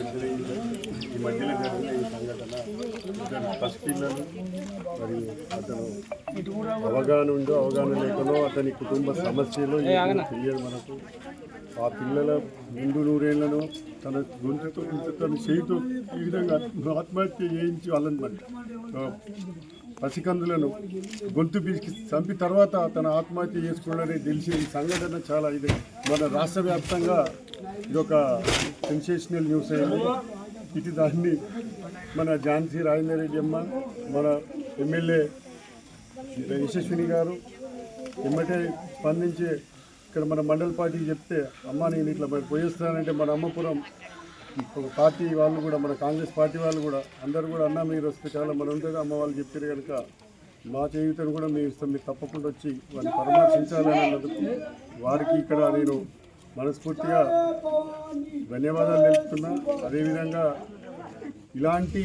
ఈ మధ్యలో జరిగిన ఈ సంఘటన పసిపిల్లలు మరియు అతను అవగాహన లేకనో అతని కుటుంబ సమస్యలు తెలియదు మనకు. ఆ పిల్లల ముందు నూరేళ్లను తన గొంతుతో తన చేయితో ఈ విధంగా ఆత్మహత్య చేయించి వాళ్ళని పసికందులను గొంతు పీకి చంపి తర్వాత తన ఆత్మహత్య చేసుకున్నాడని తెలిసి ఈ సంఘటన చాలా ఇది మన రాష్ట్ర వ్యాప్తంగా ఇదొక సెన్సేషనల్ న్యూస్ అయింది. ఇది దాన్ని మన ఝాన్సీ రాజేందర్ రెడ్డి అమ్మ, మన ఎమ్మెల్యే యశస్విని గారు ఎమ్మటే స్పందించి ఇక్కడ మన మండల పార్టీకి చెప్తే అమ్మ నేను ఇట్లా పోయేస్తానంటే మన అమ్మపురం పార్టీ వాళ్ళు కూడా మన కాంగ్రెస్ పార్టీ వాళ్ళు కూడా అందరూ కూడా అన్న మీరు వస్తే చాలా మన ఉంటుంది అమ్మ వాళ్ళు చెప్పారు కనుక మా చేయుతను కూడా మేము ఇస్తాం, మీరు తప్పకుండా వచ్చి వారిని పరామర్శించాలని అన్నందుకు వారికి ఇక్కడ నేను మనస్ఫూర్తిగా ధన్యవాదాలు తెలుపుతున్నా. అదేవిధంగా ఇలాంటి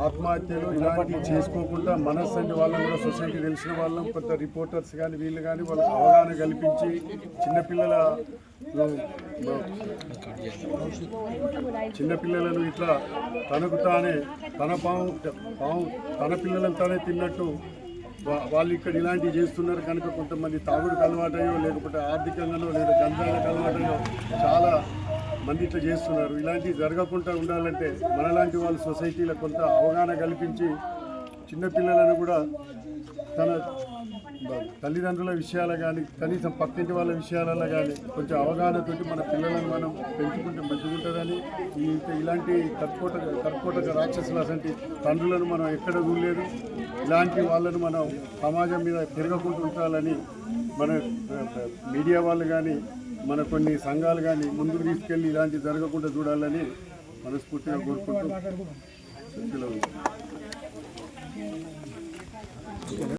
ఆత్మహత్యలు ఇలాంటివి చేసుకోకుండా మనస్సంటి వాళ్ళని కూడా సొసైటీ తెలిసిన వాళ్ళం కొంత రిపోర్టర్స్ కానీ వీళ్ళు కానీ వాళ్ళకి అవగాహన కల్పించి చిన్నపిల్లలను ఇట్లా తనకు తానే తన పిల్లలను తానే తిన్నట్టు వాళ్ళు ఇక్కడ ఇలాంటివి చేస్తున్నారు కనుక కొంతమంది తాగుడుకు అలవాటయ్యో లేకపోతే ఆర్థికంగానో లేదా గంజాలకు అలవాటయ్యో చాలా మంది ఇట్లా చేస్తున్నారు. ఇలాంటివి జరగకుండా ఉండాలంటే మనలాంటి వాళ్ళు సొసైటీలో కొంత అవగాహన కల్పించి చిన్నపిల్లలను కూడా తన తల్లిదండ్రుల విషయాలు కానీ కనీసం పక్కింటి వాళ్ళ విషయాలలో కానీ కొంచెం అవగాహనతో మన పిల్లలను మనం పెంచుకుంటే మంచిగుంటుందని ఇలాంటి కర్కోటక రాక్షసులు అసంటి తండ్రులను మనం ఎక్కడ చూడలేదు. ఇలాంటి వాళ్ళను మనం సమాజం మీద తిరగకుండా ఉండాలని మన మీడియా వాళ్ళు కానీ మన కొన్ని సంఘాలు కానీ ముందుకు తీసుకెళ్ళి ఇలాంటివి జరగకుండా చూడాలని మనస్ఫూర్తిగా కోరుకుంటూ